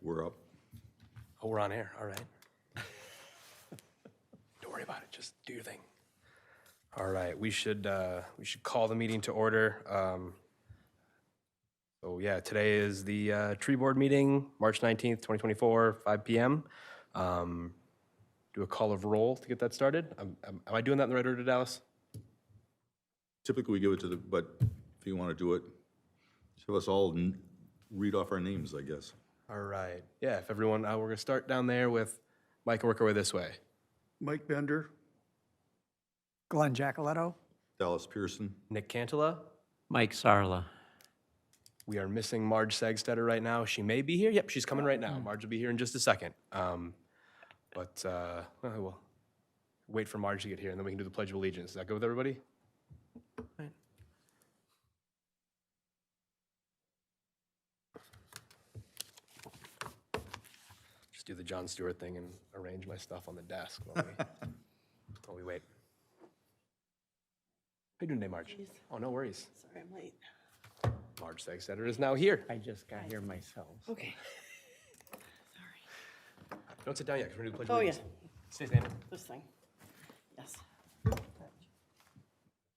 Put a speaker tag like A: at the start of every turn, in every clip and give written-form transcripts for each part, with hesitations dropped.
A: We're up.
B: Oh, we're on air, all right. Don't worry about it, just do your thing. All right, we should call the meeting to order. So yeah, today is the tree board meeting, March 19th, 2024, 5 p.m. Do a call of roll to get that started. Am I doing that in the right order, Dallas?
A: Typically, we give it to the, but if you want to do it, have us all read off our names, I guess.
B: All right, yeah, if everyone, we're gonna start down there with Mike and work our way this way.
C: Mike Bender.
D: Glenn Giacoletto.
A: Dallas Pearson.
B: Nick Cantala.
E: Mike Sarla.
B: We are missing Marge Sagstetter right now. She may be here. Yep, she's coming right now. Marge will be here in just a second. We'll wait for Marge to get here, and then we can do the Pledge of Allegiance. Is that good with everybody? Right. Just do the Jon Stewart thing and arrange my stuff on the desk while we wait. How you doing today, Marge? Oh, no worries.
F: Sorry, I'm late.
B: Marge Sagstetter is now here.
E: I just got here myself.
F: Okay. Sorry.
B: Don't sit down yet, because we're going to do the Pledge of
F: Oh, yeah,
B: Allegiance. Stay standing.
F: this thing. Yes.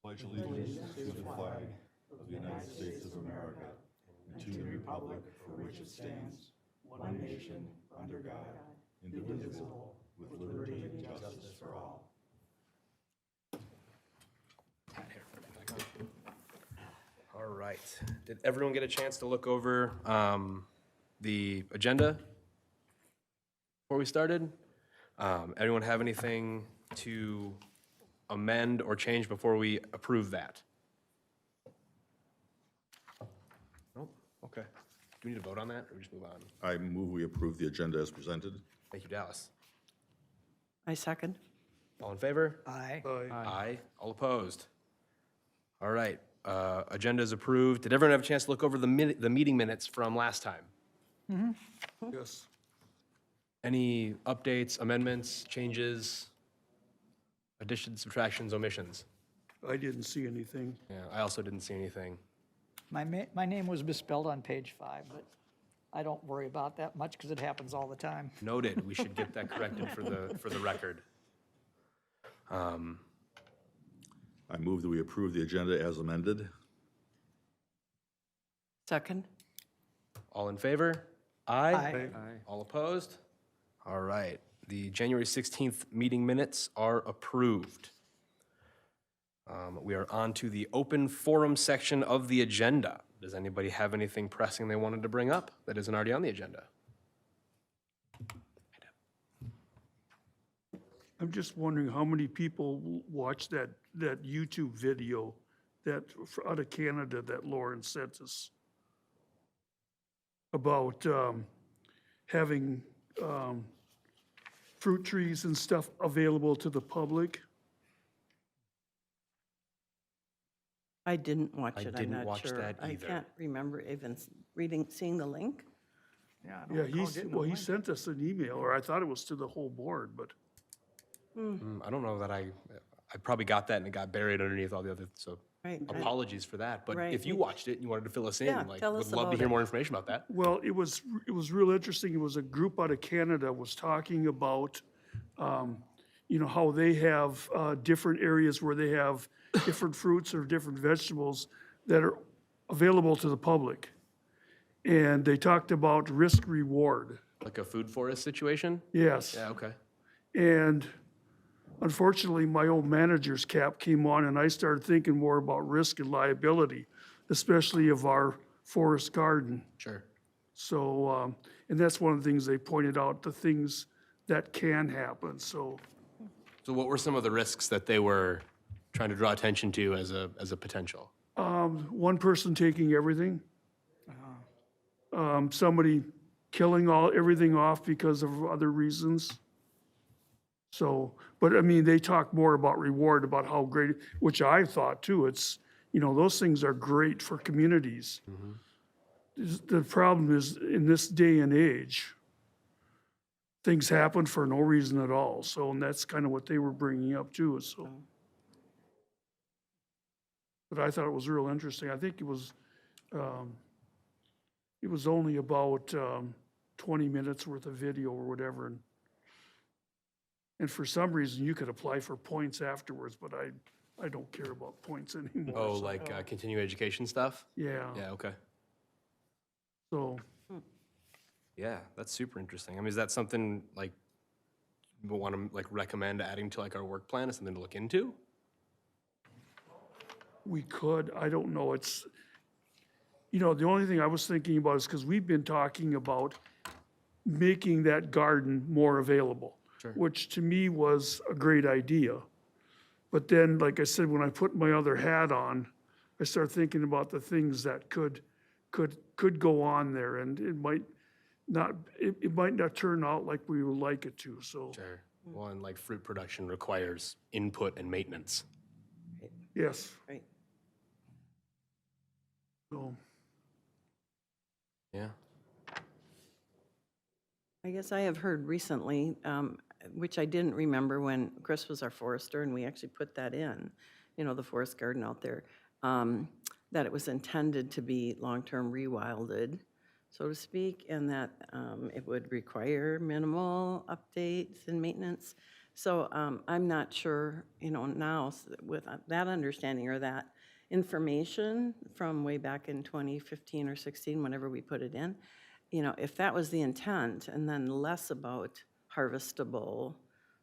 A: Pledge allegiance to the flag of the United States of America and to the republic for which it stands, one nation, under God, indivisible, with liberty and justice for all.
B: All right. Did everyone get a chance to look over the agenda before we started? Anyone have anything to amend or change before we approve that? Nope. Okay. Do we need to vote on that, or we just move on?
A: I move we approve the agenda as presented.
B: Thank you, Dallas.
F: I second.
B: All in favor?
D: Aye.
B: Aye. All opposed? All right. Agenda is approved. Did everyone have a chance to look over the meeting minutes from last time?
C: Yes.
B: Any updates, amendments, changes, additions, subtractions, omissions?
C: I didn't see anything.
B: Yeah, I also didn't see anything.
D: My name was misspelled on page 5, but I don't worry about that much because it happens all the time.
B: Noted. We should get that corrected for the record.
A: I move that we approve the agenda as amended.
F: Second.
B: All in favor? Aye.
D: Aye.
B: All opposed? All right. The January 16th meeting minutes are approved. We are on to the open forum section of the agenda. Does anybody have anything pressing they wanted to bring up that isn't already on the agenda?
C: I'm just wondering how many people watched that YouTube video that out of Canada that Lauren sent us about having fruit trees and stuff available to the public.
F: I didn't watch
B: I
F: it. I'm
B: didn't
F: not
B: watch
F: sure.
B: that
F: I
B: either.
F: can't remember even seeing the link.
D: Yeah,
C: He sent us an email, or I thought it was to the whole board, but
B: I don't know that I probably got that and it got buried underneath all the other, so
F: Right.
B: apologies for that. But
F: Right.
B: if you watched it and you wanted to fill us in,
F: Yeah,
B: like,
F: tell
B: would
F: us
B: love to
F: about
B: hear
F: it.
B: more information about that.
C: well, it was real interesting. It was a group out of Canada was talking about, how they have different areas where they have different fruits or different vegetables that are available to the public. And they talked about risk reward.
B: Like a food forest situation?
C: Yes.
B: Yeah, okay.
C: And unfortunately, my old manager's cap came on and I started thinking more about risk and liability, especially of our forest garden.
B: Sure.
C: So, and that's one of the things they pointed out, the things that can happen, so.
B: So what were some of the risks that they were trying to draw attention to as a potential?
C: One person taking everything. Somebody killing everything off because of other reasons. So, but I mean, they talk more about reward, about how great, which I thought too, it's, those things are great for communities. The problem is, in this day and age, things happen for no reason at all, so, and that's kind of what they were bringing up too, so. But I thought it was real interesting. I think it was only about 20 minutes worth of video or whatever. And for some reason, you could apply for points afterwards, but I don't care about points anymore.
B: Oh,
C: so-
B: like continuing education stuff?
C: Yeah,
B: Yeah, okay.
C: so,
B: Yeah, that's super interesting. I mean, is that something like we want to like recommend adding to like our work plan as something to look into?
C: we could, I don't know, it's, the only thing I was thinking about is because we've been talking about making that garden more available.
B: Sure.
C: Which to me was a great idea. But then, like I said, when I put my other hat on, I start thinking about the things that could go on there, and it might not turn out like we would like it to, so,
B: Sure. Well, and like fruit production requires input and maintenance.
C: yes.
F: Right.
C: So,
B: Yeah.
F: I guess I have heard recently, which I didn't remember when Chris was our forester, and we actually put that in, the forest garden out there, that it was intended to be long-term rewilded, so to speak, and that it would require minimal updates and maintenance. So I'm not sure, now with that understanding or that information from way back in 2015 or 16, whenever we put it in, if that was the intent, and then less about harvestable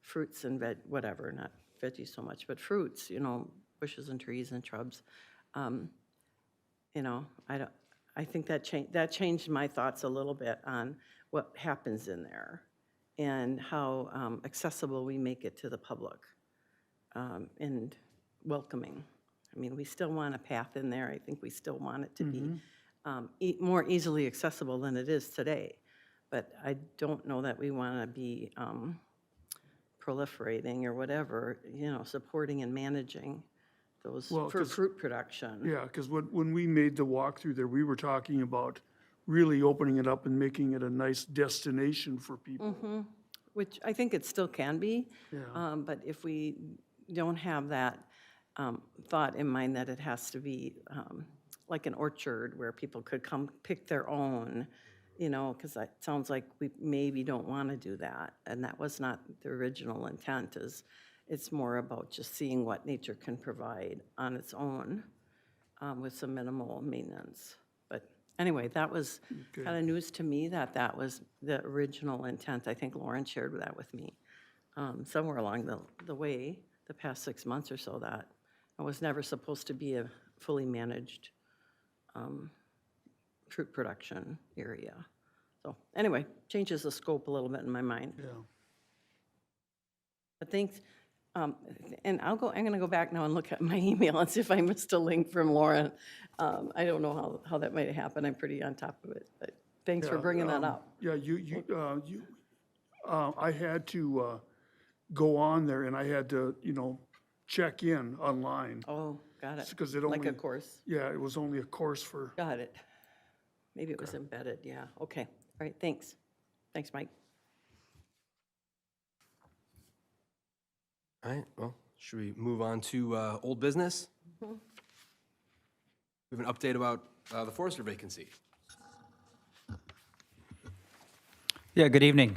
F: fruits and whatever, not veggies so much, but fruits, bushes and trees and shrubs. I think that changed my thoughts a little bit on what happens in there and how accessible we make it to the public and welcoming. I mean, we still want a path in there. I think we still want it to be more easily accessible than it is today. But I don't know that we want to be proliferating or whatever, supporting and managing those
C: Well,
F: for fruit production.
C: yeah, because when we made the walk through there, we were talking about really opening it up and making it a nice destination for people.
F: Which I think it still can be.
C: Yeah.
F: But if we don't have that thought in mind that it has to be like an orchard where people could come pick their own, because that sounds like we maybe don't want to do that. And that was not the original intent. It's more about just seeing what nature can provide on its own with some minimal maintenance. But anyway, that was kind of news to me that was the original intent. I think Lauren shared that with me somewhere along the way, the past 6 months or so, that it was never supposed to be a fully managed fruit production area. So anyway, changes the scope a little bit in my mind.
C: Yeah.
F: But thanks. And I'm going to go back now and look at my email and see if I missed a link from Lauren. I don't know how that might have happened. I'm pretty on top of it, but thanks for bringing that up.
C: Yeah, I had to go on there and I had to, check in online.
F: Oh, got it.
C: Because it
F: Like a
C: only,
F: course.
C: yeah, it was only a course for,
F: Got it. Maybe it was embedded, yeah. Okay, all right, thanks. Thanks, Mike.
B: All right, well, should we move on to old business? We have an update about the forester vacancy.
G: Yeah, good evening.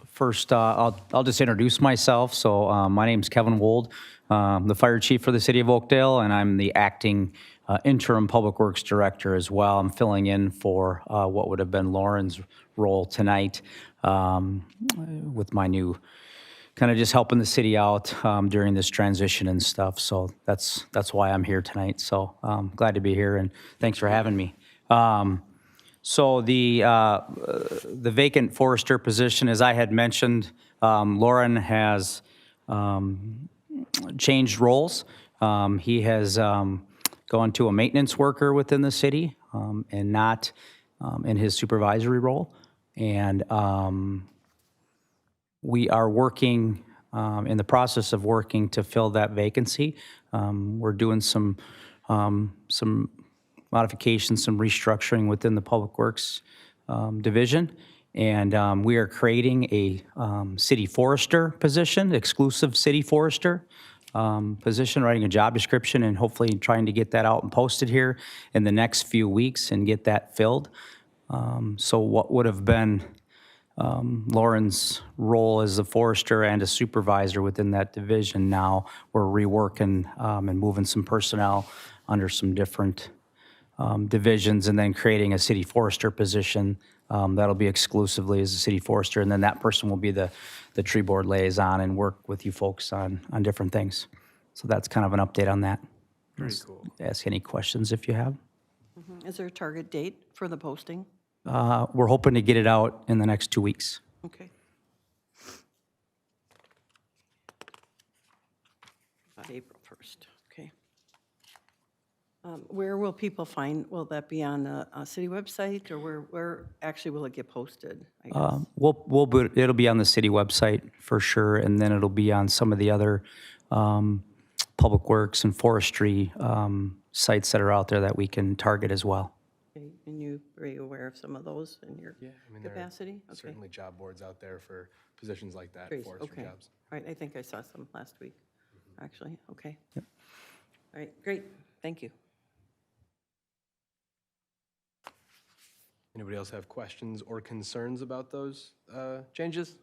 G: First, I'll just introduce myself. So my name's Kevin Wold, the fire chief for the city of Oakdale, and I'm the acting interim public works director as well. I'm filling in for what would have been Lauren's role tonight with my new, kind of just helping the city out during this transition and stuff. So that's why I'm here tonight. So glad to be here, and thanks for having me. So the vacant forester position, as I had mentioned, Lauren has changed roles. He has gone to a maintenance worker within the city and not in his supervisory role. And we are working, in the process of working to fill that vacancy. We're doing some modifications, some restructuring within the Public Works division. And we are creating a city forester position, exclusive city forester. position, writing a job description, and hopefully trying to get that out and posted here in the next few weeks and get that filled. So what would have been Lauren's role as a forester and a supervisor within that division, now we're reworking and moving some personnel under some different divisions, and then creating a city forester position that'll be exclusively as a city forester, and then that person will be the tree board liaison and work with you folks on different things. So that's kind of an update on that.
B: Very cool.
G: Ask any questions if you have.
F: Is there a target date for the posting?
G: We're hoping to get it out in the next 2 weeks.
F: Okay. About April 1st, okay. Where will people find, will that be on a city website, or where actually will it get posted, I guess?
G: It'll be on the city website for sure, and then it'll be on some of the other public works and forestry sites that are out there that we can target as well.
F: Okay, and are you aware of some of those in your
B: Yeah, I mean, there are
F: capacity? Okay.
B: certainly job boards out there for positions like that,
F: Great,
B: forestry
F: okay.
B: jobs.
F: All right, I think I saw some last week, actually, okay. All right, great, thank you.
B: Anybody else have questions or concerns about those changes?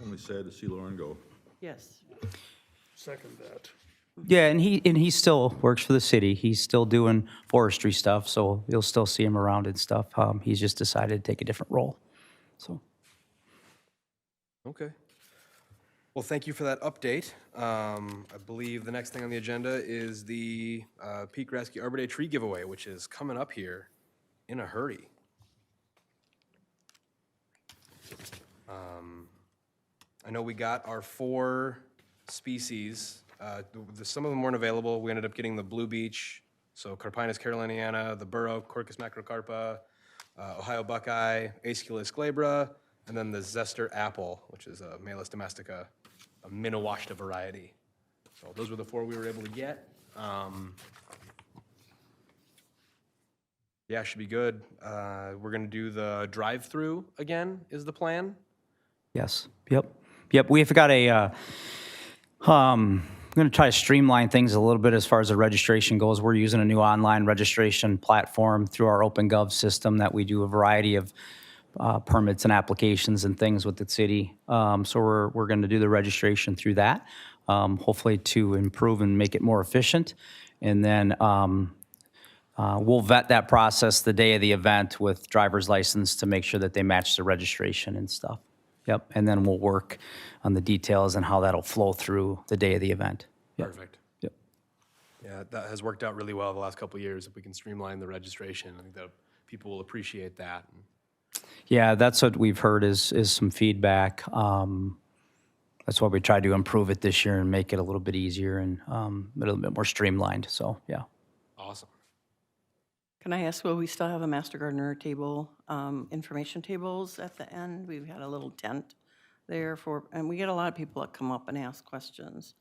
A: Only sad to see Lauren go.
F: Yes,
C: Second that.
G: Yeah, and he still works for the city. He's still doing forestry stuff, so you'll still see him around and stuff. He's just decided to take a different role. So
B: Okay. Well, thank you for that update. I believe the next thing on the agenda is the Pete Graske Arbor Day tree giveaway, which is coming up here in a hurry. I know we got our 4 species. Some of them weren't available. We ended up getting the blue beech, so Carpinus caroliniana, the burrow, Quercus macrocarpa, Ohio buckeye, Aesculus glabra, and then the zester apple, which is a Malus domestica, a Minawashta variety. So those were the 4 we were able to get. Yeah, should be good. We're gonna do the drive-through again, is the plan?
G: yes, yep. We've got a. I'm going to try to streamline things a little bit as far as the registration goes. We're using a new online registration platform through our OpenGov system that we do a variety of permits and applications and things with the city. So we're going to do the registration through that, hopefully to improve and make it more efficient. And then we'll vet that process the day of the event with driver's license to make sure that they match the registration and stuff. Yep, and then we'll work on the details and how that'll flow through the day of the event. Yep.
B: Perfect.
G: Yep.
B: Yeah, that has worked out really well the last couple of years. If we can streamline the registration, I think that people will appreciate that.
G: Yeah, that's what we've heard is some feedback. That's why we tried to improve it this year and make it a little bit easier and a little bit more streamlined, so, yeah.
B: Awesome.
F: can I ask, will we still have a Master Gardener table, information tables at the end? We've had a little tent there and we get a lot of people that come up and ask questions.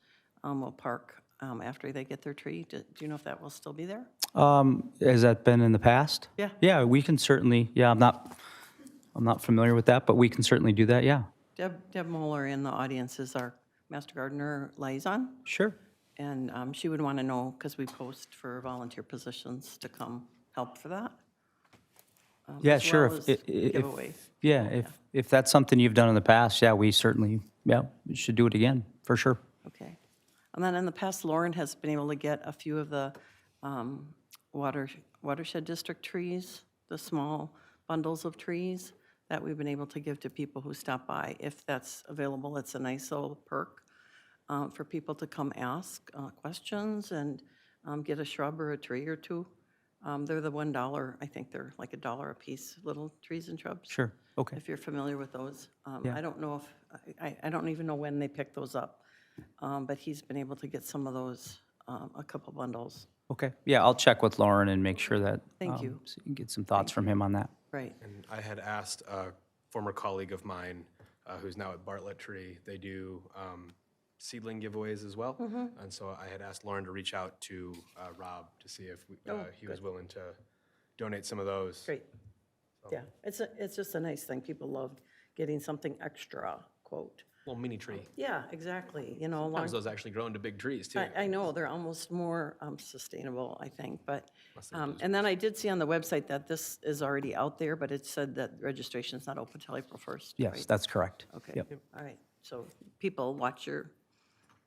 F: We'll park after they get their tree. Do you know if that will still be there?
G: Has that been in the past?
F: Yeah.
G: Yeah, we can certainly, I'm not familiar with that, but we can certainly do that, yeah.
F: Deb Moeller in the audience is our Master Gardener liaison.
G: Sure.
F: And she would want to know, because we post for volunteer positions to come help for that.
G: Yeah,
F: as
G: sure.
F: well as giveaway.
G: If that's something you've done in the past, yeah, we certainly, we should do it again, for sure.
F: Okay. And then in the past, Lauren has been able to get a few of the watershed district trees, the small bundles of trees that we've been able to give to people who stop by. If that's available, it's a nice little perk for people to come ask questions and get a shrub or a tree or two. They're the $1, I think they're like $1 a piece, little trees and shrubs.
G: Sure, okay.
F: If you're familiar with those.
G: Yeah.
F: I don't know if, I don't even know when they pick those up, but he's been able to get some of those, a couple bundles.
G: Okay, yeah, I'll check with Lauren and make sure that.
F: Thank you.
G: So you can get some thoughts from him on that.
F: Right.
B: And I had asked a former colleague of mine who's now at Bartlett Tree, they do seedling giveaways as well. And so I had asked Lauren to reach out to Rob to see if he was willing to donate some of those.
F: Great. Yeah, it's just a nice thing. People love getting something extra, quote,
B: Little mini tree.
F: Yeah, exactly, you know, along,
B: Sometimes those actually grow into big trees too.
F: I know, they're almost more sustainable, I think, but,
B: Less than blue
F: and then I did see on the website that this is already out there, but it said that registration is not open till April 1st,
G: Yes,
F: right?
G: that's correct.
F: Okay,
G: Yep.
F: all right, so people, watch your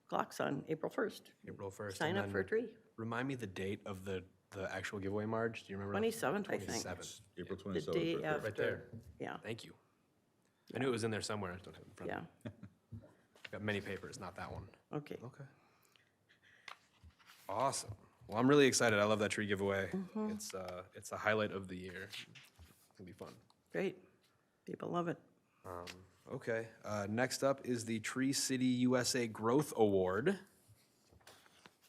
F: clocks on April 1st.
B: April 1st.
F: Sign
B: and
F: up for a
B: then
F: tree.
B: Remind me the date of the actual giveaway, Marge? Do you remember?
F: 27th, I think.
B: 27th.
A: April
F: The
A: 27th.
F: day
A: right there.
F: after.
B: there.
F: Yeah,
B: Thank you. I knew it was in there somewhere. I just don't have it in front
F: yeah,
B: of me. Got many papers, not that one.
F: okay.
B: Okay. Awesome. Well, I'm really excited. I love that tree giveaway. It's a highlight of the year. It's gonna be fun.
F: Great. People love it.
B: Okay, next up is the Tree City USA Growth Award.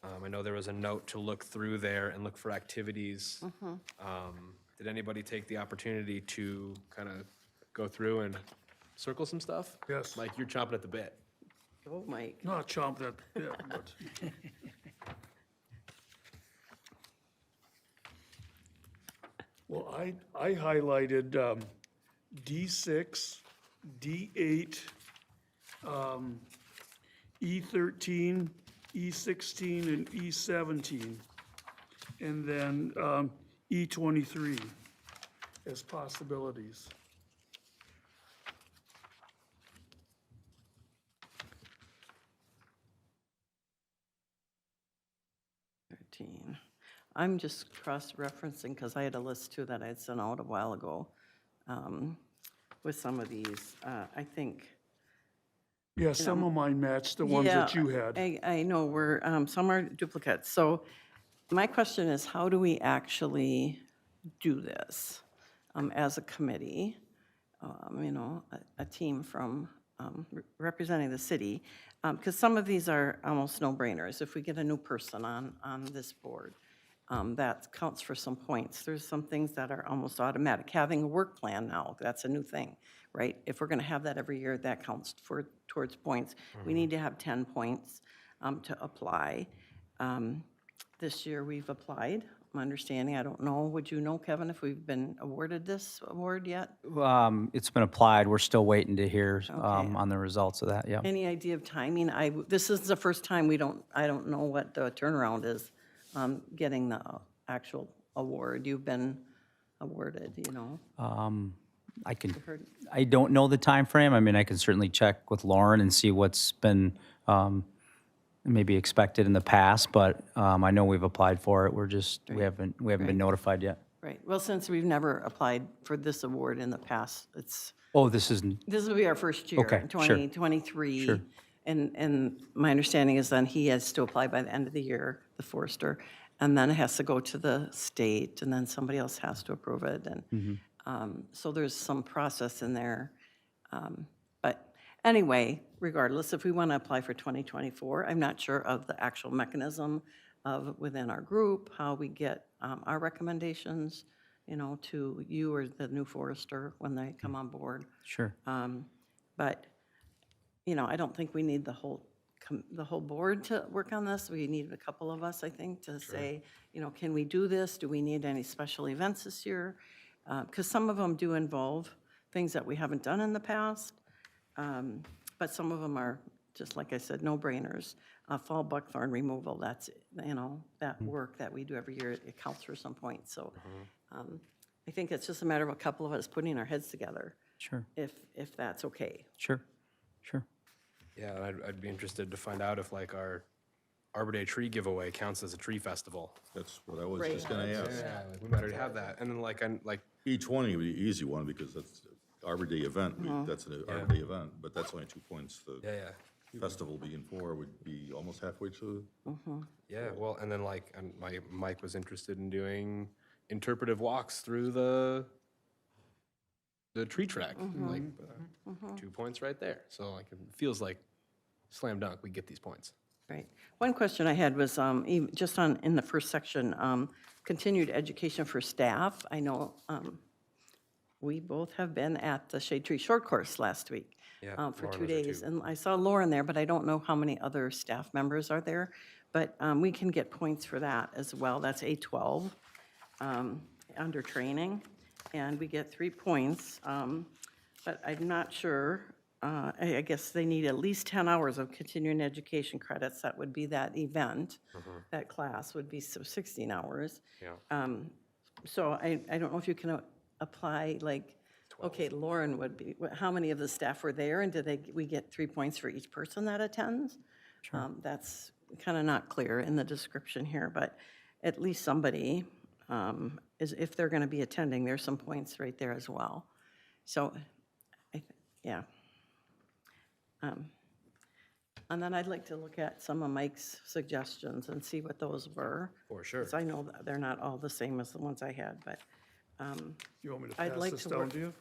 B: I know there was a note to look through there and look for activities. Did anybody take the opportunity to kind of go through and circle some stuff?
C: Yes.
B: Mike, you're chomping at the bit.
F: Oh, Mike.
C: Not chomping at, yeah, but. Well, I highlighted D6, D8, E13, E16, and E17. And then E23 as possibilities.
F: I'm just cross-referencing, because I had a list too that I had sent out a while ago with some of these. I think.
C: Yeah, some of mine matched the ones that you had.
F: I know, some are duplicates. So my question is, how do we actually do this as a committee? You know, a team from representing the city, because some of these are almost no-brainers. If we get a new person on this board, that counts for some points. There's some things that are almost automatic. Having a work plan now, that's a new thing, right? If we're going to have that every year, that counts towards points. We need to have 10 points to apply. This year, we've applied. My understanding, I don't know, would you know, Kevin, if we've been awarded this award yet?
G: It's been applied. We're still waiting to hear
F: Okay.
G: on the results of that, yeah.
F: Any idea of timing? This is the first time I don't know what the turnaround is, getting the actual award. You've been awarded, you know? Heard-
G: I don't know the time frame. I mean, I can certainly check with Lauren and see what's been maybe expected in the past, but I know we've applied for it. We haven't been notified yet.
F: Right, well, since we've never applied for this award in the past,
G: Oh, this is,
F: this will be our first year,
G: Okay, sure.
F: 2023.
G: Sure.
F: And my understanding is then he has to apply by the end of the year, the forester, and then it has to go to the state, and then somebody else has to approve it. And so there's some process in there. But anyway, regardless, if we want to apply for 2024, I'm not sure of the actual mechanism of within our group, how we get our recommendations, you know, to you or the new forester when they come on board.
G: sure.
F: But, you know, I don't think we need the whole board to work on this. We need a couple of us, I think, to say, you know, can we do this? Do we need any special events this year? Because some of them do involve things that we haven't done in the past. But some of them are, just like I said, no-brainers. Fall buckthorn removal, that's, you know, that work that we do every year, it counts for some points. So I think it's just a matter of a couple of us putting our heads together,
G: Sure,
F: if that's okay.
G: sure, sure.
B: Yeah, and I'd be interested to find out if like our Arbor Day tree giveaway counts as a tree festival.
A: That's what I was just gonna ask.
B: Yeah, like we might already have that. And then like,
A: E20 would be an easy one because that's Arbor Day event. That's an Arbor Day event, but that's only 2 points. The
B: yeah.
A: festival being 4 would be almost halfway to.
B: Yeah, well, and then like, and Mike was interested in doing interpretive walks through the tree track, like 2 points right there. So like, it feels like slam dunk, we get these points.
F: Right. One question I had was just in the first section, continued education for staff. I know we both have been at the Shade Tree Short Course last week
B: Yeah,
F: for
B: Lauren
F: 2
B: was there
F: days.
B: too.
F: And I saw Lauren there, but I don't know how many other staff members are there. But we can get points for that as well. That's A12 under training. And we get 3 points. But I'm not sure I guess they need at least 10 hours of continuing education credits. That would be that event. That class would be 16 hours.
B: Yeah.
F: So I don't know if you can apply, like, okay, Lauren would be, how many of the staff were there, and we get 3 points for each person that attends? That's kind of not clear in the description here, but at least somebody, if they're going to be attending, there's some points right there as well. So, yeah. And then I'd like to look at some of Mike's suggestions and see what those were.
B: For sure.
F: Because I know that they're not all the same as the ones I had, but
C: You want me to
F: I'd
C: pass
F: like
C: this
F: to
C: down
F: work-
C: to you?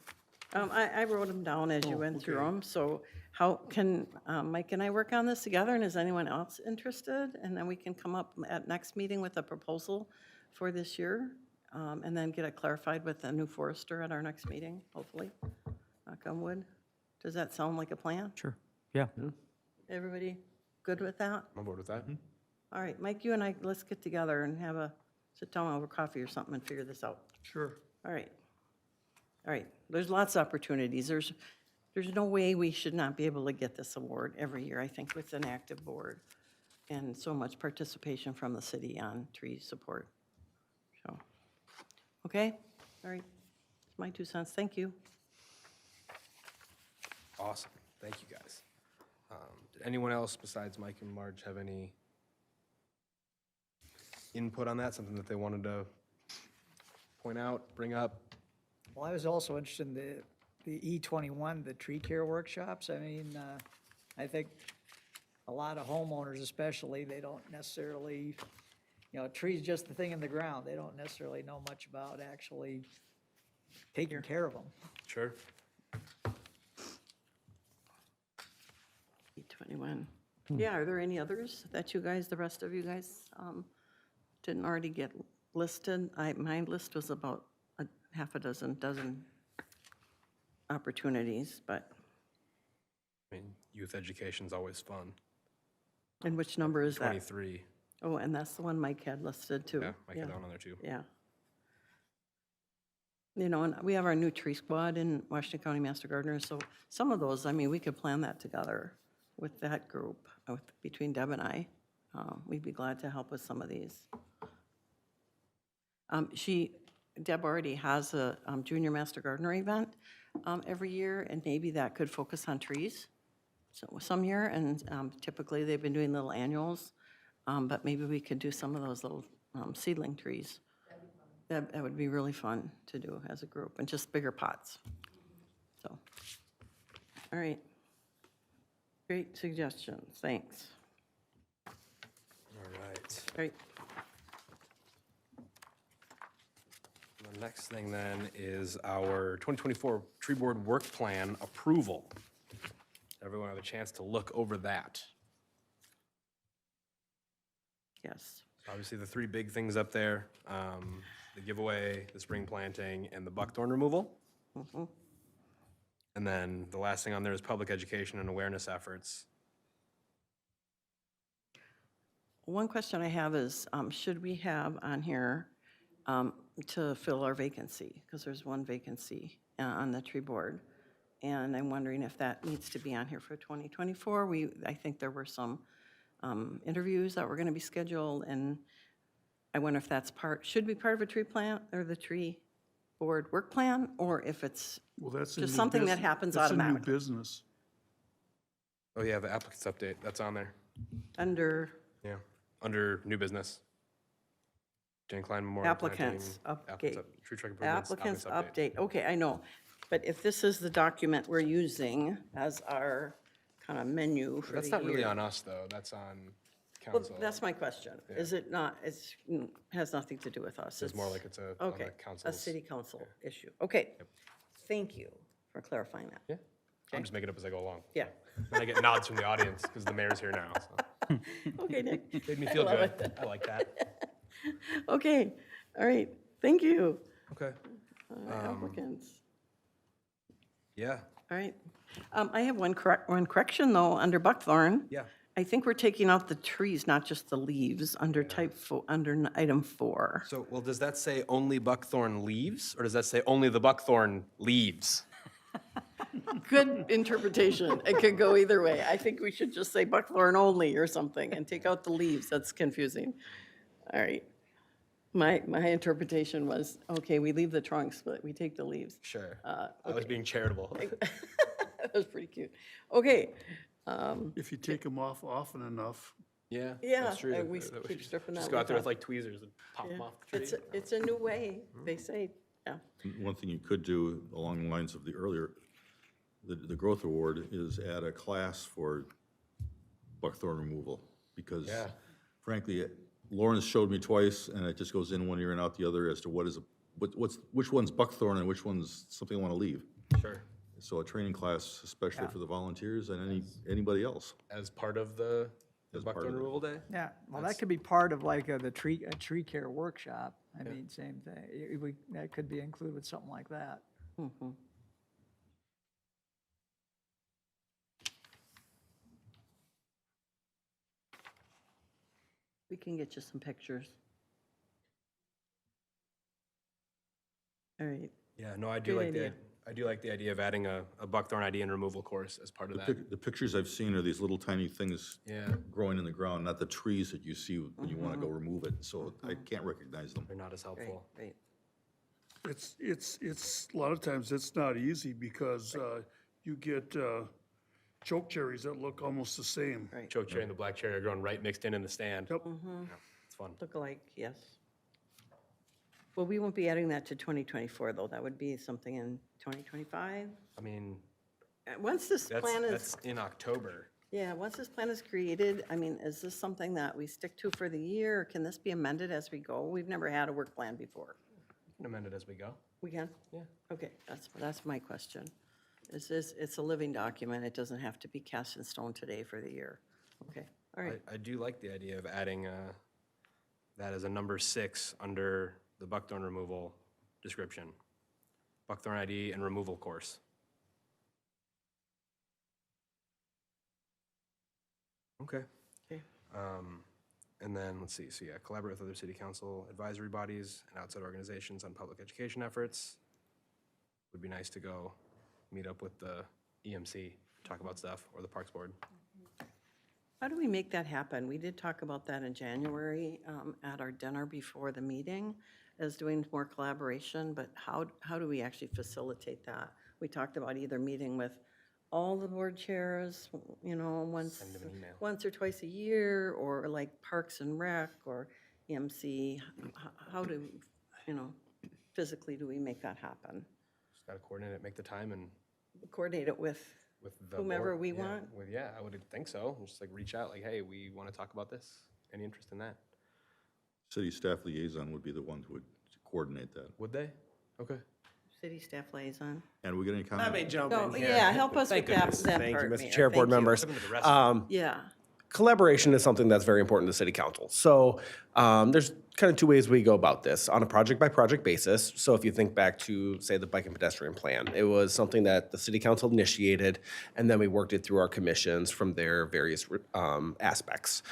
F: I wrote them down as you went through
C: okay.
F: them. So how can Mike and I work on this together, and is anyone else interested? And then we can come up at next meeting with a proposal for this year, and then get it clarified with the new forester at our next meeting, hopefully. Knock on wood. Does that sound like a plan?
G: Sure. Yeah.
F: Everybody good with that?
B: I'm on board with that.
F: All right, Mike, you and I, let's get together and sit down over coffee or something and figure this out.
C: Sure.
F: All right. All right, there's lots of opportunities. There's no way we should not be able to get this award every year, I think, with an active board and so much participation from the city on tree support. So, okay, all right, it's my 2 cents, thank you.
B: Awesome. Thank you, guys. Did anyone else besides Mike and Marge have any input on that? Something that they wanted to point out, bring up?
D: Well, I was also interested in the E21, the tree care workshops. I mean, I think a lot of homeowners especially, they don't necessarily, trees just the thing in the ground. They don't necessarily know much about actually taking care of them.
B: Sure.
F: E21. Yeah, are there any others that the rest of you guys didn't already get listed? My list was about a half a dozen opportunities, but,
B: I mean, youth education's always fun.
F: and which number is that?
B: 23.
F: Oh, and that's the one Mike had listed too.
B: Yeah, Mike had that one on there too.
F: Yeah. And we have our new tree squad in Washington County Master Gardener, so some of those, I mean, we could plan that together with that group, between Deb and I. We'd be glad to help with some of these. Deb already has a Junior Master Gardener event every year, and maybe that could focus on trees some year, and typically they've been doing little annuals, but maybe we could do some of those little seedling trees. That would be really fun to do as a group, and just bigger pots. So, all right. Great suggestions, thanks.
B: All right.
F: Great.
B: The next thing then is our 2024 tree board work plan approval. Everyone have a chance to look over that.
F: Yes.
B: Obviously, the 3 big things up there, the giveaway, the spring planting, and the buckthorn removal. And then the last thing on there is public education and awareness efforts.
F: One question I have is, should we have on here to fill our vacancy? Because there's one vacancy on the tree board. And I'm wondering if that needs to be on here for 2024. I think there were some interviews that were going to be scheduled, and I wonder if that's should be part of a tree plan or the tree board work plan, or if it's
C: Well, that's a
F: just
C: new
F: something that happens automatically.
C: That's a new business.
B: Oh yeah, the applicants update, that's on there.
F: Under
B: Yeah, under new business. Jane Klein Memorial
F: applicants,
B: Planting, tree trunk improvements,
F: applicants update. Okay, I know. But if this is the document we're using as our kind of menu for the year.
B: That's not really on us, though. That's on
F: Well,
B: council.
F: that's my question. Is it not, has nothing to do with us?
B: It's more like it's on the
F: Okay, a
B: council's.
F: city council issue. Okay. Thank you for clarifying that.
B: Yeah, I'm just making it up as I go along.
F: Yeah.
B: And I get nods from the audience because the mayor's here now, so.
F: Okay, Nick.
B: Made me
F: I
B: feel
F: love
B: good.
F: it.
B: I like that.
F: Okay, all right. Thank you.
B: Okay,
F: Applicants.
B: yeah,
F: All right. I have one correction, though, under buckthorn.
B: yeah.
F: I think we're taking out the trees, not just the leaves, under under item 4.
B: So, well, does that say only buckthorn leaves, or does that say only the buckthorn leaves?
F: good interpretation. It could go either way. I think we should just say buckthorn only or something and take out the leaves. That's confusing. All right. My interpretation was, okay, we leave the trunks, but we take the leaves.
B: Sure. I was being charitable.
F: That was pretty cute. Okay.
C: If you take them off often enough,
B: Yeah,
F: Yeah,
B: that's true.
F: and we
B: That
F: keep stripping
B: Just
F: that
B: go out
F: leaf
B: there with
F: off.
B: like tweezers and pop them
F: Yeah.
B: off the tree.
F: It's a new way, they say, yeah.
A: One thing you could do along the lines of the earlier, the growth award is add a class for buckthorn removal. Because
B: Yeah.
A: frankly, Lawrence showed me twice and it just goes in one ear and out the other as to which one's buckthorn and which one's something I want to leave.
B: Sure.
A: So a training class, especially for the volunteers and anybody else.
B: As part of the
A: As part
B: buckthorn
A: of it.
B: removal day?
D: Yeah, well, that could be part of like a tree care workshop. I mean, same thing. That could be included with something like that.
F: We can get you some pictures. All right,
B: Yeah, no, I do
F: Good
B: like
F: idea.
B: I do like the idea of adding a buckthorn ID and removal course as part of that.
A: The pictures I've seen are these little tiny things
B: Yeah,
A: growing in the ground, not the trees that you see when you want to go remove it. So I can't recognize them.
B: they're not as
F: great,
B: helpful.
F: great.
C: it's, a lot of times it's not easy because you get choke cherries that look almost the same.
F: Right.
B: Choke cherry and the black cherry are growing right mixed in the stand.
C: Yep.
B: It's fun.
F: Look alike, yes. Well, we won't be adding that to 2024, though. That would be something in 2025.
B: I mean,
F: Once this plan is,
B: that's in October.
F: yeah, once this plan is created, I mean, is this something that we stick to for the year? Or can this be amended as we go? We've never had a work plan before.
B: We can amend it as we go.
F: We can?
B: Yeah.
F: Okay, that's my question. It's a living document. It doesn't have to be cast in stone today for the year. Okay, all right.
B: I do like the idea of adding that as a number 6 under the buckthorn removal description. Buckthorn ID and removal course. Okay.
F: Okay.
B: And then, let's see, so yeah, collaborate with other city council advisory bodies and outside organizations on public education efforts. Would be nice to go meet up with the EMC, talk about stuff, or the Parks Board.
F: How do we make that happen? We did talk about that in January at our dinner before the meeting, as doing more collaboration, but how do we actually facilitate that? We talked about either meeting with all the board chairs, you know,
B: Send them an email.
F: once or twice a year, or like Parks and Rec or EMC. How do, you know, physically do we make that happen?
B: Just gotta coordinate it, make the time, and
F: Coordinate it with
B: the
F: whomever
B: board,
F: we
B: yeah,
F: want?
B: Yeah, I would think so. Just like reach out, like, hey, we want to talk about this. Any interest in that?
A: City staff liaison would be the one who would coordinate that.
B: Would they? Okay.
F: City staff liaison.
A: And we get any
H: Let me
A: comment?
H: jump
F: No,
H: in here.
F: yeah, help us
H: Thank
F: with that
H: goodness.
F: that
H: Thank
F: part,
H: you, Mr.
F: Mayor.
H: Chair, board
F: Thank you.
H: members.
B: Welcome to the rest.
F: Yeah.
H: Collaboration is something that's very important to city council. So there's kind of two ways we go about this, on a project-by-project basis. So if you think back to, say, the bike and pedestrian plan, it was something that the city council initiated, and then we worked it through our commissions from their various aspects.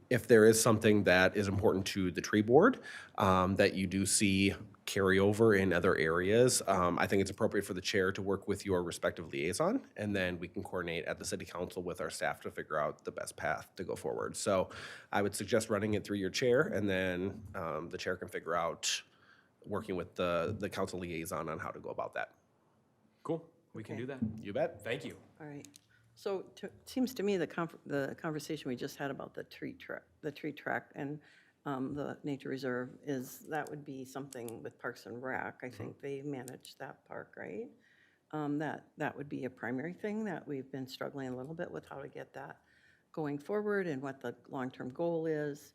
H: If there is something that is important to the tree board that you do see carry over in other areas, I think it's appropriate for the chair to work with your respective liaison, and then we can coordinate at the city council with our staff to figure out the best path to go forward. So I would suggest running it through your chair, and then the chair can figure out working with the council liaison on how to go about that.
B: Cool. We can
F: Okay.
B: do that.
H: You bet.
B: Thank you.
F: All right. So it seems to me the conversation we just had about the tree track and the nature reserve that would be something with Parks and Rec. I think they manage that park, right? That would be a primary thing that we've been struggling a little bit with how to get that going forward and what the long-term goal is.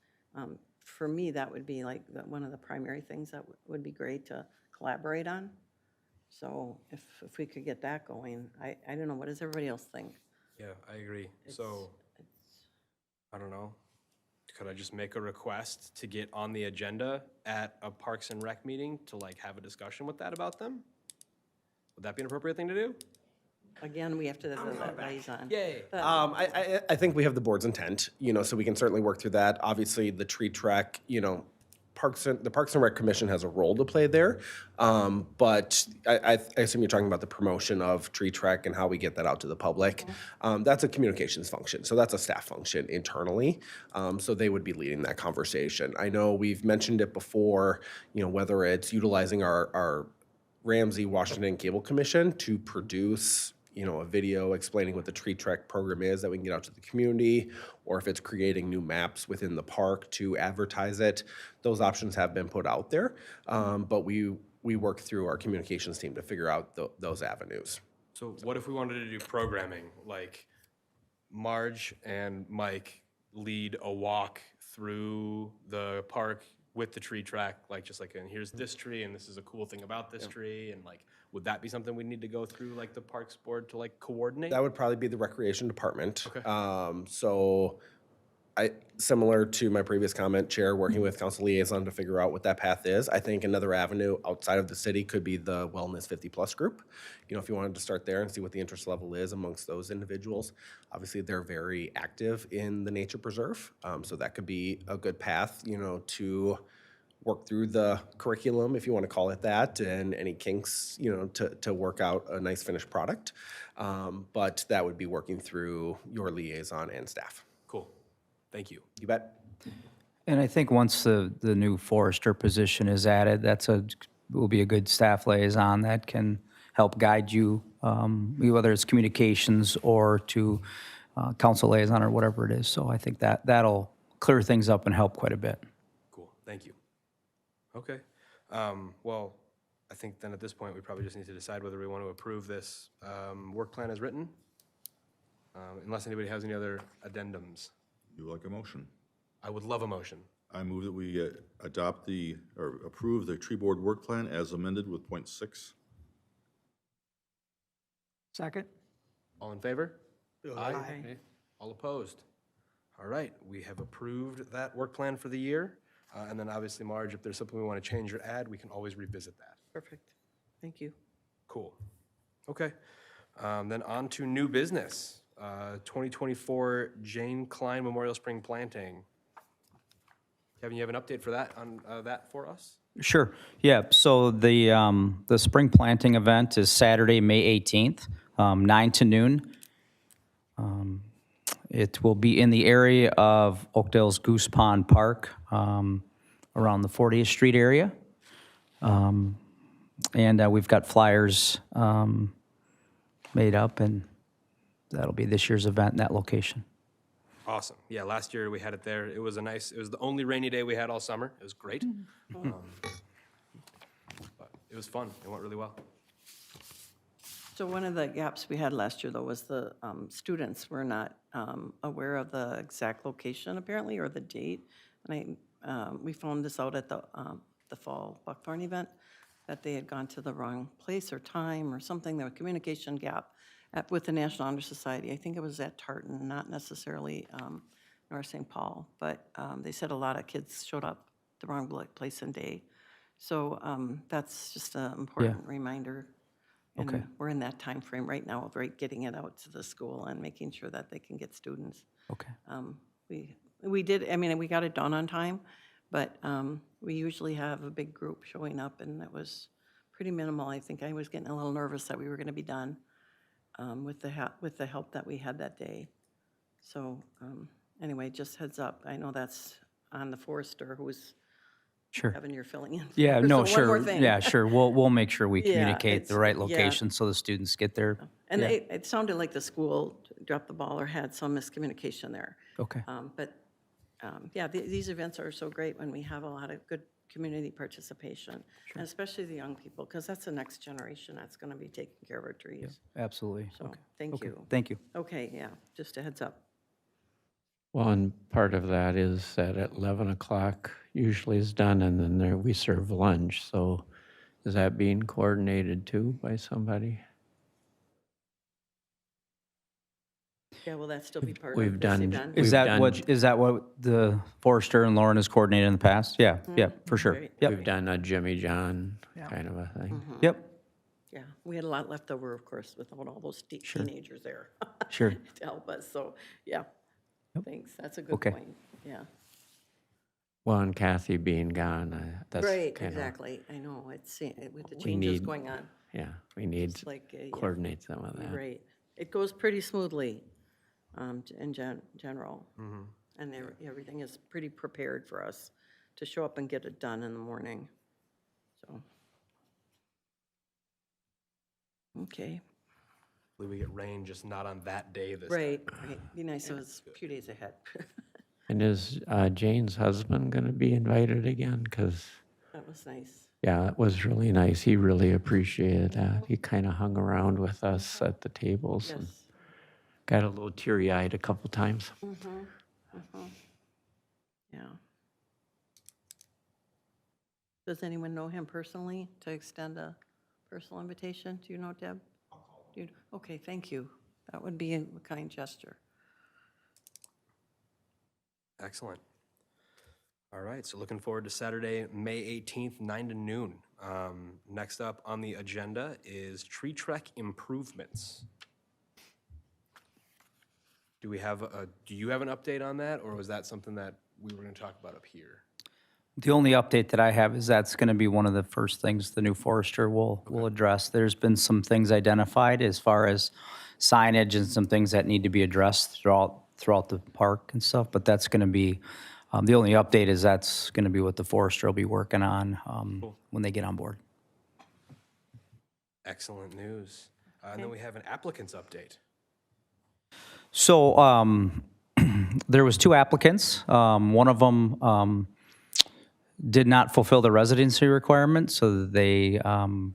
F: For me, that would be like one of the primary things that would be great to collaborate on. So if we could get that going, I don't know, what does everybody else think?
B: Yeah, I agree. So, I don't know. Could I just make a request to get on the agenda at a Parks and Rec meeting to like have a discussion with that about them? Would that be an appropriate thing to do?
F: Again, we have to have that liaison.
B: Yay.
H: I think we have the board's intent, so we can certainly work through that. Obviously, the tree track, the Parks and Rec Commission has a role to play there. But I assume you're talking about the promotion of Tree Trek and how we get that out to the public. That's a communications function, so that's a staff function internally. So they would be leading that conversation. I know we've mentioned it before, whether it's utilizing our Ramsey Washington Cable Commission to produce a video explaining what the Tree Trek program is that we can get out to the community, or if it's creating new maps within the park to advertise it. Those options have been put out there, but we work through our communications team to figure out those avenues.
B: So what if we wanted to do programming, like Marge and Mike lead a walk through the park with the tree track, and here's this tree, and this is a cool thing about this tree, and would that be something we need to go through, the Parks Board to coordinate?
H: That would probably be the Recreation Department.
B: Okay.
H: So similar to my previous comment, Chair, working with Council Liaison to figure out what that path is. I think another avenue outside of the city could be the Wellness 50+ group. If you wanted to start there and see what the interest level is amongst those individuals. Obviously, they're very active in the nature preserve, so that could be a good path, to work through the curriculum, if you want to call it that, and any kinks, to work out a nice finished product. But that would be working through your liaison and staff.
B: Cool. Thank you.
H: You bet.
G: And I think once the new forester position is added, will be a good staff liaison that can help guide you, whether it's communications or to council liaison or whatever it is. So I think that'll clear things up and help quite a bit.
B: Cool. Thank you. Okay. Well, I think then at this point, we probably just need to decide whether we want to approve this work plan as written, unless anybody has any other addendums.
A: You would like a motion?
B: I would love a motion.
A: I move that we approve the tree board work plan as amended with point 6.
D: Second?
B: All in favor?
D: Aye.
B: All opposed? All right, we have approved that work plan for the year. And then obviously, Marge, if there's something we want to change or add, we can always revisit that.
F: Perfect. Thank you.
B: Cool. Okay. Then on to new business. 2024 Jane Klein Memorial Spring Planting. Kevin, you have an update for that for us?
G: Sure. Yeah. So the spring planting event is Saturday, May 18th, 9 to noon. It will be in the area of Oakdale's Goose Pond Park, around the 40th Street area. And we've got flyers made up, and that'll be this year's event in that location.
B: Awesome. Yeah, last year we had it there. It was the only rainy day we had all summer. It was great. But it was fun. It went really well.
F: So one of the gaps we had last year, though, was the students were not aware of the exact location, apparently, or the date. And we found this out at the fall Buckthorn event, that they had gone to the wrong place or time or something. There was a communication gap with the National Honor Society. I think it was at Tartan, not necessarily North St. Paul. But they said a lot of kids showed up the wrong place and day. So that's just an important reminder. And
G: Okay.
F: we're in that time frame right now of getting it out to the school and making sure that they can get students.
G: Okay.
F: We did, we got it done on time, but we usually have a big group showing up, and it was pretty minimal. I think I was getting a little nervous that we were going to be done with the help that we had that day. So anyway, just heads up. I know that's on the forester who's
G: Sure.
F: Kevin, you're filling in.
G: Yeah,
F: for.
G: no,
F: So one more
G: sure.
F: thing.
G: Yeah, sure. We'll make sure we
F: Yeah,
G: communicate the
F: it's-
G: right
F: yeah.
G: location so the students get there.
F: And
G: Yeah.
F: it sounded like the school dropped the ball or had some miscommunication there.
G: Okay.
F: These events are so great when we have a lot of good community participation, and especially the young people, because that's the next generation that's going to be taking care of our trees.
G: Absolutely.
F: So,
G: Okay.
F: thank
G: Okay.
F: you.
G: Thank you.
F: Okay, yeah, just a heads up.
E: Well, and part of that is that at 11 o'clock usually is done, and then we serve lunch. So is that being coordinated too by somebody?
F: Yeah, will that still be part
E: We've
F: of this
E: done-
F: event?
E: We've
G: Is that what the Forester and Lauren has coordinated in the past? Yeah, yeah, for sure.
F: great.
G: Yep,
E: We've done a Jimmy John
D: Yeah.
E: kind of a thing.
G: yep,
F: Yeah, we had a lot left over, of course, with all those teenagers there
G: sure.
F: to help us, so, yeah. Thanks, that's a good
G: Okay.
F: point, yeah.
E: Well, and Kathy being gone, that's
F: Right,
E: kind of,
F: exactly. I know, it's, with the
E: We
F: changes
E: need-
F: going on.
E: yeah, we need
F: It's
E: to
F: like, yeah,
E: coordinate some of
F: you're
E: that.
F: right. It goes pretty smoothly, in general.
B: Mm-hmm.
F: And everything is pretty prepared for us to show up and get it done in the morning. So. Okay,
B: Hopefully we get rain, just not on that day this
F: right. Be nice if it was a few days ahead.
E: And is Jane's husband going to be invited again? Because,
F: That was nice.
E: yeah, it was really nice. He really appreciated that. He kind of hung around with us at the tables and
F: Yes.
E: got a little teary-eyed a couple times.
F: Yeah. Does anyone know him personally to extend a personal invitation? Do you know, Deb? Okay, thank you. That would be a kind gesture.
B: Excellent. All right, so looking forward to Saturday, May 18th, 9 to noon. Next up on the agenda is tree trek improvements. Do you have an update on that, or was that something that we were going to talk about up here?
G: The only update that I have is that's going to be one of the first things the new forester will address. There's been some things identified as far as signage and some things that need to be addressed throughout the park and stuff, but that's going to be, the only update is that's going to be what the forester will be working on when they get on board.
B: Excellent news. And then we have an applicants update.
G: So there was 2 applicants. One of them did not fulfill the residency requirement, so they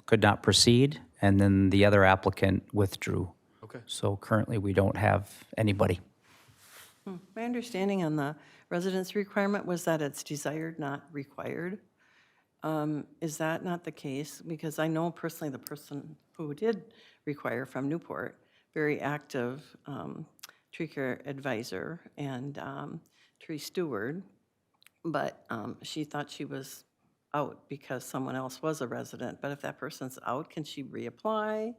G: could not proceed, and then the other applicant withdrew.
B: Okay.
G: So currently, we don't have anybody.
F: My understanding on the residency requirement was that it's desired, not required. Is that not the case? Because I know personally the person who did require from Newport, very active tree care advisor and tree steward, but she thought she was out because someone else was a resident. But if that person's out, can she reapply?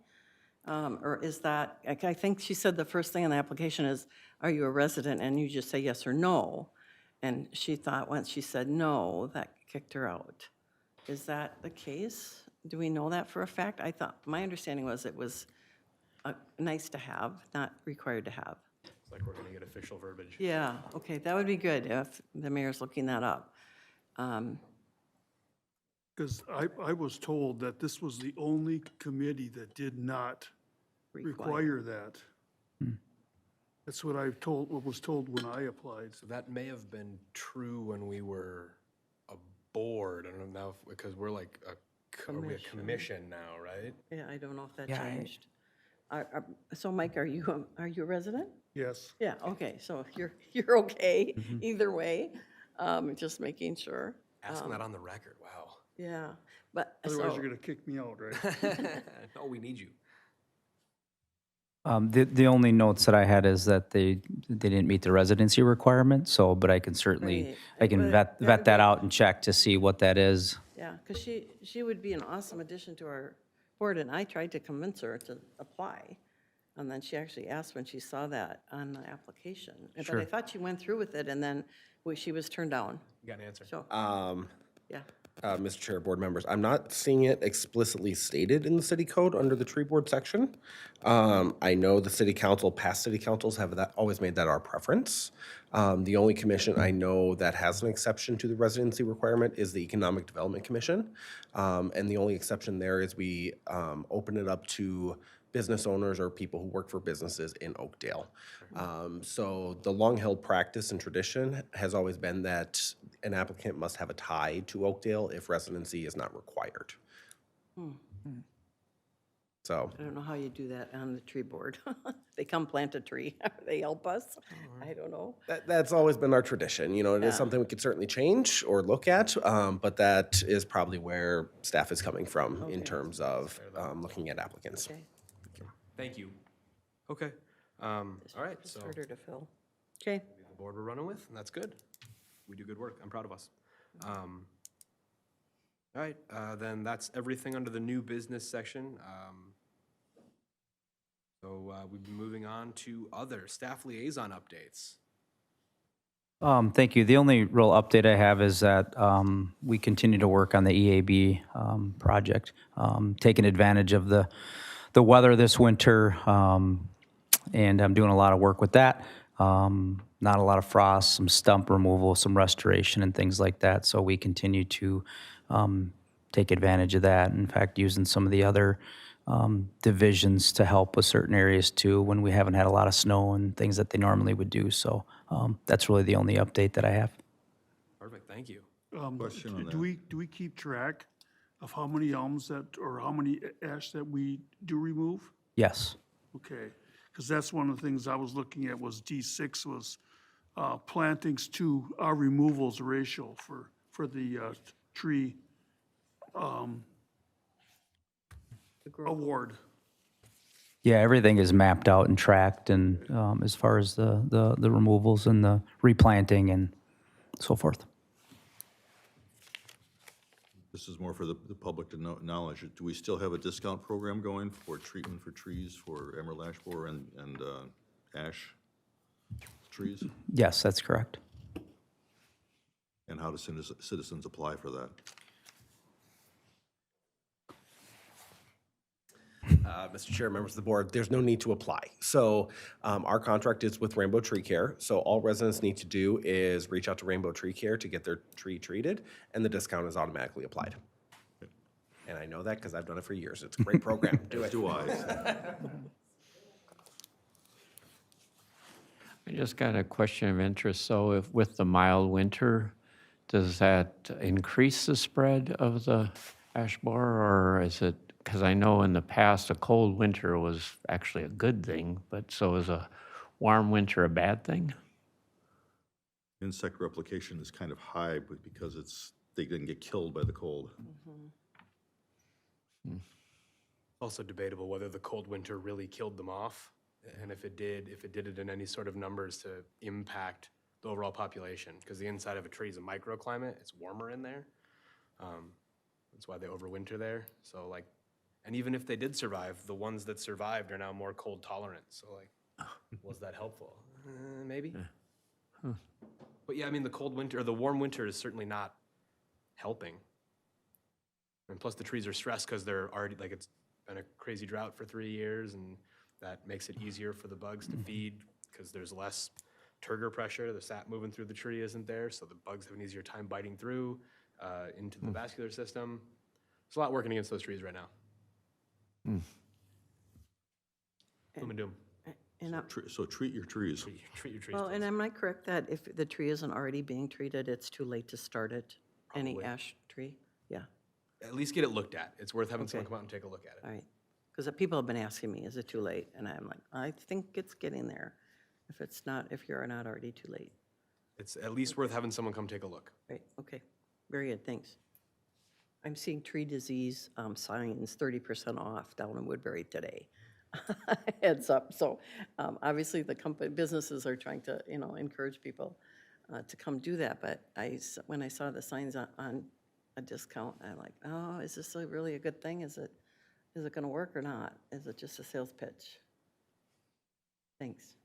F: Or is that, I think she said the first thing on the application is, are you a resident? And you just say yes or no. And she thought once she said no, that kicked her out. Is that the case? Do we know that for a fact? I thought, my understanding was it was nice to have, not required to have.
B: It's like we're going to get official verbiage.
F: Yeah, okay, that would be good if the mayor's looking that up.
C: Because I was told that this was the only committee that did not require that. That's what was told when I applied.
B: So that may have been true when we were a board. I don't know if, because we're like are we a commission now, right?
F: Yeah, I don't know if that
G: Yeah,
F: changed. So Mike, are you a resident?
C: Yes.
F: Yeah, okay, so you're okay either way, just making sure.
B: Asking that on the record, wow.
F: Yeah, but
C: Otherwise,
F: so,
C: you're going to kick me out, right?
B: No, we need you.
G: The only notes that I had is that they didn't meet the residency requirement, so, but I can certainly,
F: Right.
G: I can
F: But
G: vet that out and check to see what that is.
F: yeah, because she would be an awesome addition to our board, and I tried to convince her to apply. And then she actually asked when she saw that on the application. But I thought she went through with it, and then she was turned down,
B: You got an answer.
F: so, yeah.
H: Mr. Chair, board members, I'm not seeing it explicitly stated in the city code under the tree board section. I know the city council, past city councils have always made that our preference. The only commission I know that has an exception to the residency requirement is the Economic Development Commission. And the only exception there is we open it up to business owners or people who work for businesses in Oakdale. So the long-held practice and tradition has always been that an applicant must have a tie to Oakdale if residency is not required. So,
F: I don't know how you do that on the tree board. They come plant a tree, they help us, I don't know.
H: that's always been our tradition. You know, it is
F: Yeah.
H: something we could certainly change or look at, but that is probably where staff is coming from in terms of looking at applicants.
F: Okay,
B: Thank you. Okay. All right,
F: it's
B: so
F: harder to fill. Okay,
B: the board we're running with, and that's good. We do good work. I'm proud of us. All right, then that's everything under the new business section. So we've been moving on to other staff liaison updates.
G: Thank you. The only real update I have is that we continue to work on the EAB project, taking advantage of the weather this winter, and I'm doing a lot of work with that. Not a lot of frost, some stump removal, some restoration and things like that. So we continue to take advantage of that. In fact, using some of the other divisions to help with certain areas too when we haven't had a lot of snow and things that they normally would do. So that's really the only update that I have.
B: Perfect, thank you.
A: Question on
C: Do we keep track of how many elms that, or how many ash that we do remove?
G: Yes.
C: Okay, because that's one of the things I was looking at was D6 was plantings to our removals ratio for the tree award.
G: Yeah, everything is mapped out and tracked, and as far as the removals and the replanting and so forth.
A: This is more for the public to know, knowledge. Do we still have a discount program going for treatment for trees for emerald ash borer and ash trees?
G: Yes, that's correct.
A: And how do citizens apply for that?
H: Mr. Chair, members of the board, there's no need to apply. So our contract is with Rainbow Tree Care. So all residents need to do is reach out to Rainbow Tree Care to get their tree treated, and the discount is automatically applied. And I know that because I've done it for years. It's a great program. Do it.
A: Do I?
E: I just got a question of interest. So if with the mild winter, does that increase the spread of the ash borer, or is it, because I know in the past a cold winter was actually a good thing, but so is a warm winter a bad thing?
A: Insect replication is kind of high, but because they didn't get killed by the cold.
B: Also debatable whether the cold winter really killed them off, and if it did it in any sort of numbers to impact the overall population, because the inside of a tree is a microclimate, it's warmer in there. That's why they overwinter there. So like, and even if they did survive, the ones that survived are now more cold tolerant. So like, was that helpful? Maybe. But yeah, I mean, the cold winter, or the warm winter is certainly not helping. And plus the trees are stressed because they're already, like, it's been a crazy drought for 3 years, and that makes it easier for the bugs to feed because there's less turgor pressure. The sap moving through the tree isn't there, so the bugs have an easier time biting through into the vascular system. There's a lot working against those trees right now. Doom and doom.
F: And
A: So treat your trees.
B: Treat your trees.
F: well, and
B: please.
F: am I correct that if the tree isn't already being treated, it's too late to start it? Any
B: Probably.
F: ash tree? Yeah,
B: At least get it looked at. It's worth having someone
F: Okay.
B: come out and take a look at it.
F: all right. Because people have been asking me, is it too late? And I'm like, I think it's getting there. If you're not already too late.
B: It's at least worth having someone come take a look.
F: Right, okay. Very good, thanks. I'm seeing tree disease signs 30% off down in Woodbury today. Heads up. So obviously the businesses are trying to, encourage people to come do that. But when I saw the signs on a discount, I'm like, oh, is this really a good thing? Is it going to work or not? Is it just a sales pitch? Thanks.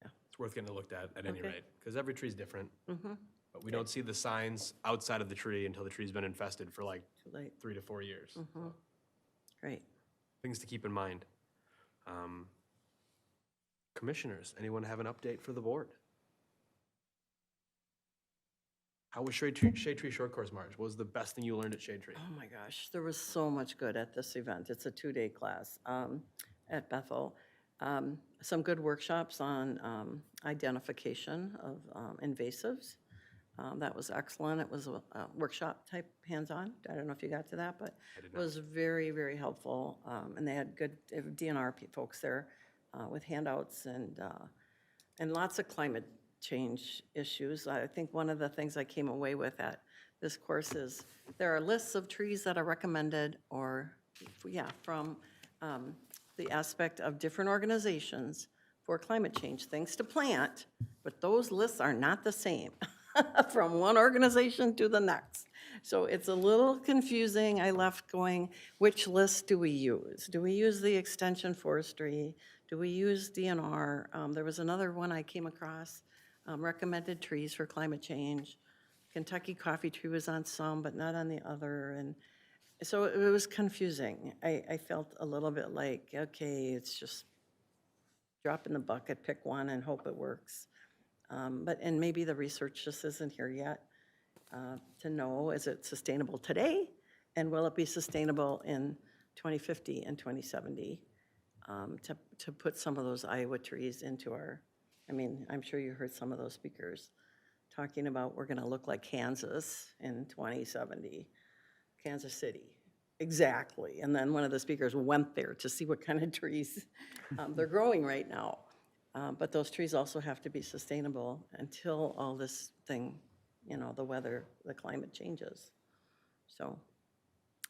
B: It's worth getting it looked at any
F: Okay.
B: rate, because every tree's different.
F: Mm-hmm.
B: But we don't see the signs outside of the tree until the tree's been infested for like
F: Too late.
B: 3 to 4 years.
F: Mm-hmm. Great.
B: Things to keep in mind. Commissioners, anyone have an update for the board? How was Shade Tree Short Course March? What was the best thing you learned at Shade Tree?
F: Oh my gosh, there was so much good at this event. It's a 2-day class at Bethel. Some good workshops on identification of invasives. That was excellent. It was a workshop type hands-on. I don't know if you got to that, but it was very, very helpful. And they had good DNR folks there with handouts and lots of climate change issues. I think one of the things I came away with at this course is there are lists of trees that are recommended from the aspect of different organizations for climate change, things to plant, but those lists are not the same from one organization to the next. So it's a little confusing. I left going, which list do we use? Do we use the extension forestry? Do we use DNR? There was another one I came across recommended trees for climate change. Kentucky coffee tree was on some, but not on the other, and so it was confusing. I felt a little bit like, okay, it's just drop in the bucket, pick one and hope it works. And maybe the research just isn't here yet to know, is it sustainable today? And will it be sustainable in 2050 and 2070 to put some of those Iowa trees into our, I mean, I'm sure you heard some of those speakers talking about we're gonna look like Kansas in 2070, Kansas City. Exactly. And then one of the speakers went there to see what kind of trees they're growing right now. But those trees also have to be sustainable until all this thing, the weather, the climate changes. So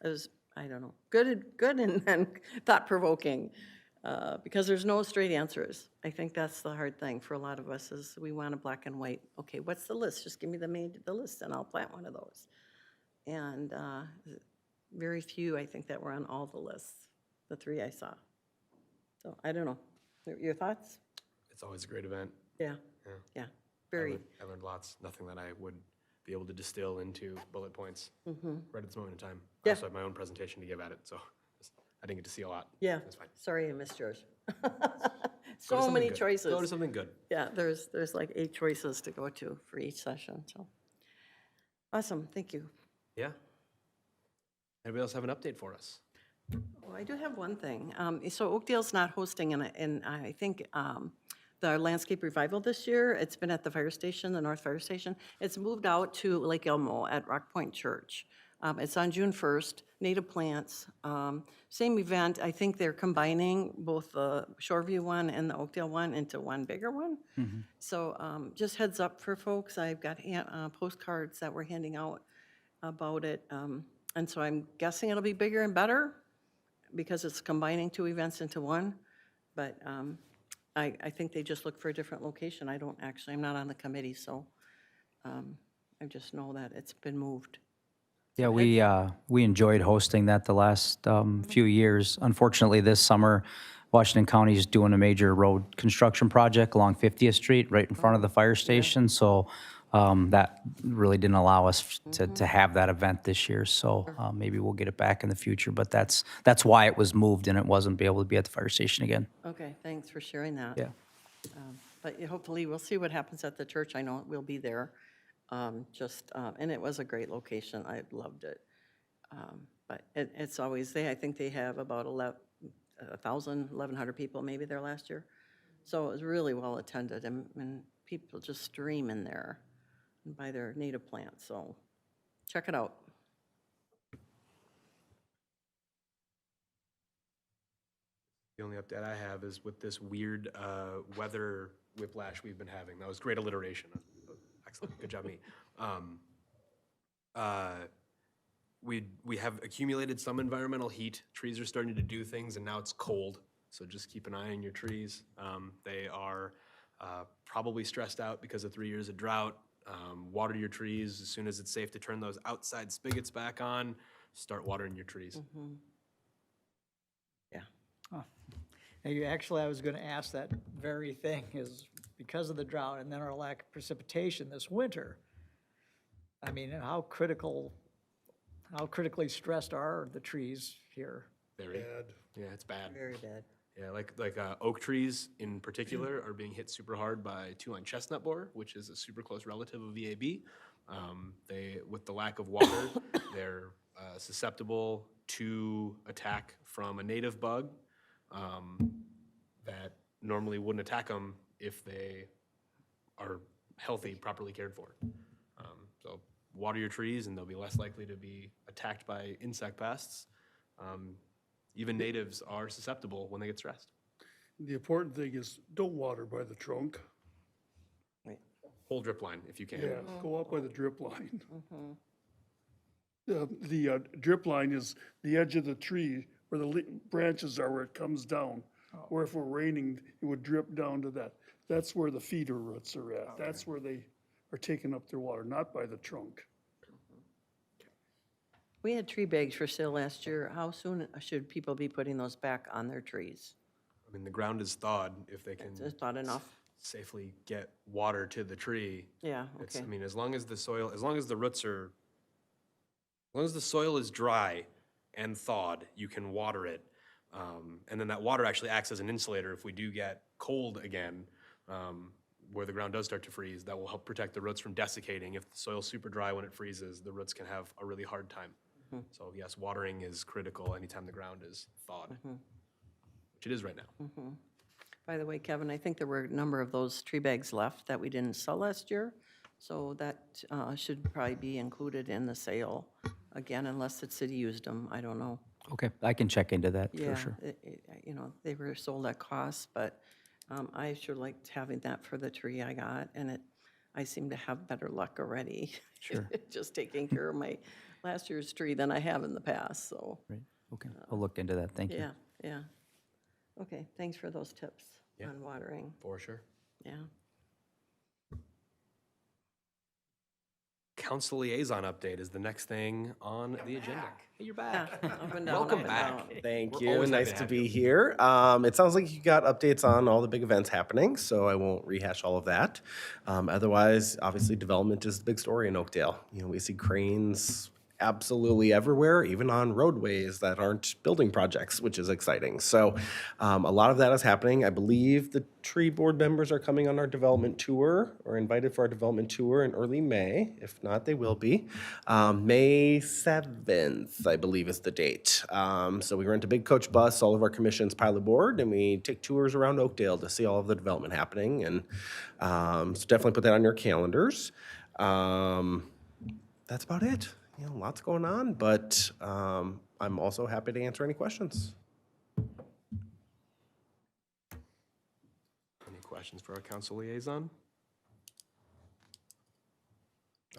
F: it was, I don't know, good and thought-provoking, because there's no straight answers. I think that's the hard thing for a lot of us is we want a black and white. Okay, what's the list? Just give me the list and I'll plant one of those. And very few, I think, that were on all the lists, the 3 I saw. So I don't know. Your thoughts?
B: It's always a great event.
F: Yeah,
B: Yeah.
F: very.
B: I learned lots, nothing that I would be able to distill into bullet points right at this moment in time. I
F: Yeah.
B: also have my own presentation to give at it, so I didn't get to see a lot.
F: Yeah,
B: That's fine.
F: sorry I missed yours.
B: Go to
F: So
B: something
F: many
B: good.
F: choices.
B: Go to something good.
F: Yeah, there's like 8 choices to go to for each session, so. Awesome, thank you.
B: Yeah. Anybody else have an update for us?
F: Well, I do have one thing. So Oakdale's not hosting, and I think the landscape revival this year, it's been at the fire station, the North Fire Station. It's moved out to Lake Elmo at Rock Point Church. It's on June 1st, native plants. Same event, I think they're combining both the Shoreview one and the Oakdale one into one bigger one. So just heads up for folks, I've got postcards that we're handing out about it. And so I'm guessing it'll be bigger and better because it's combining 2 events into one. But I think they just look for a different location. I'm not on the committee, so I just know that it's been moved.
G: Yeah, we enjoyed hosting that the last few years. Unfortunately, this summer, Washington County is doing a major road construction project along 50th Street, right in front of the fire station. So that really didn't allow us to have that event this year. So maybe we'll get it back in the future. But that's why it was moved and it wasn't able to be at the fire station again.
F: Okay, thanks for sharing that.
G: Yeah.
F: But hopefully, we'll see what happens at the church. I know we'll be there. And it was a great location. I loved it. But it's always, I think they have about 1,100 people maybe there last year. So it was really well attended, and people just stream in there and buy their native plants. So check it out.
B: The only update I have is with this weird weather whiplash we've been having. That was great alliteration. Excellent. Good job, me. We have accumulated some environmental heat. Trees are starting to do things, and now it's cold. So just keep an eye on your trees. They are probably stressed out because of 3 years of drought. Water your trees as soon as it's safe to turn those outside spigots back on. Start watering your trees.
F: Yeah.
D: Actually, I was going to ask that very thing, is because of the drought and then our lack of precipitation this winter, I mean, how critically stressed are the trees here?
B: Very bad. Yeah, it's bad.
F: Very bad.
B: Yeah, like oak trees in particular are being hit super hard by two-line chestnut borer, which is a super close relative of VAB. With the lack of water, they're susceptible to attack from a native bug that normally wouldn't attack them if they are healthy, properly cared for. So water your trees and they'll be less likely to be attacked by insect pests. Even natives are susceptible when they get stressed.
C: The important thing is don't water by the trunk.
F: Right.
B: Whole drip line if you can.
C: Yeah, go up by the drip line. The drip line is the edge of the tree where the branches are, where it comes down. Or if we're raining, it would drip down to that. That's where the feeder roots are at. That's where they are taking up their water, not by the trunk.
F: We had tree bags for sale last year. How soon should people be putting those back on their trees?
B: I mean, the ground is thawed if they can.
F: Is that enough?
B: safely get water to the tree.
F: Yeah,
B: It's,
F: okay.
B: I mean, as long as the soil, as long as the roots are, as long as the soil is dry and thawed, you can water it. And then that water actually acts as an insulator if we do get cold again, where the ground does start to freeze. That will help protect the roots from desiccating. If the soil's super dry when it freezes, the roots can have a really hard time. So yes, watering is critical anytime the ground is thawed, which it is right now.
F: By the way, Kevin, I think there were a number of those tree bags left that we didn't sell last year. So that should probably be included in the sale again, unless the city used them. I don't know.
G: Okay, I can check into that
F: Yeah,
G: for sure.
F: you know, they were sold at cost, but I sure liked having that for the tree I got, and I seem to have better luck already.
G: Sure.
F: Just taking care of my last year's tree than I have in the past, so,
G: Right, okay, I'll look into that, thank you.
F: yeah, yeah. Okay, thanks for those tips
B: Yeah.
F: on watering,
B: For sure.
F: yeah.
B: Council liaison update is the next thing on the agenda. Hey, you're back.
F: Up and down,
B: Welcome
F: up and
B: back.
F: down.
H: Thank
B: We're
H: you.
B: always happy
H: Nice
B: to
H: to
B: have
H: be
B: you.
H: here. It sounds like you got updates on all the big events happening, so I won't rehash all of that. Otherwise, obviously, development is the big story in Oakdale. You know, we see cranes absolutely everywhere, even on roadways that aren't building projects, which is exciting. So a lot of that is happening. I believe the tree board members are coming on our development tour, or invited for our development tour in early May. If not, they will be. May 7th, I believe, is the date. So we rent a big coach bus, all of our commissions pile aboard, and we take tours around Oakdale to see all of the development happening. And so definitely put that on your calendars. That's about it. You know, lots going on, but I'm also happy to answer any questions.
B: Any questions for our council liaison?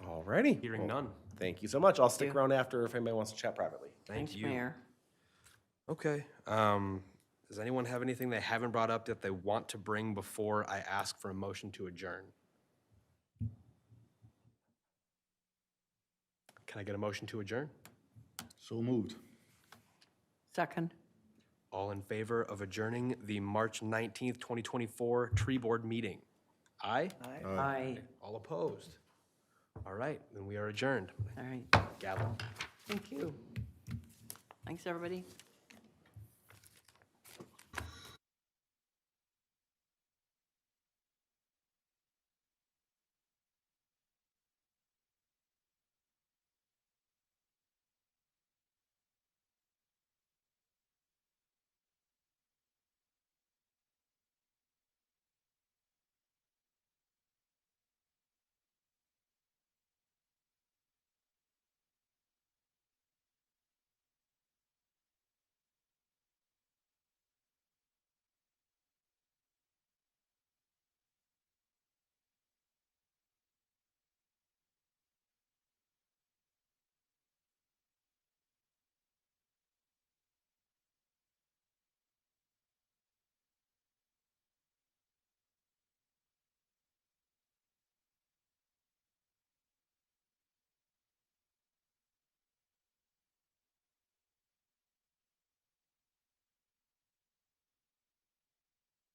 H: Alrighty.
B: Hearing none.
H: Thank you so much. I'll stick
F: you.
H: around after if anybody wants to chat privately.
F: Thanks,
B: Thank you.
F: Mayor.
B: Okay. Does anyone have anything they haven't brought up that they want to bring before I ask for a motion to adjourn? Can I get a motion to adjourn?
A: So moved.
F: Second.
B: All in favor of adjourning the March 19th, 2024 tree board meeting? Aye?
F: Aye.
B: All opposed? All right, then we are adjourned.
F: All right,
B: Gavel.
F: thank you. Thanks, everybody.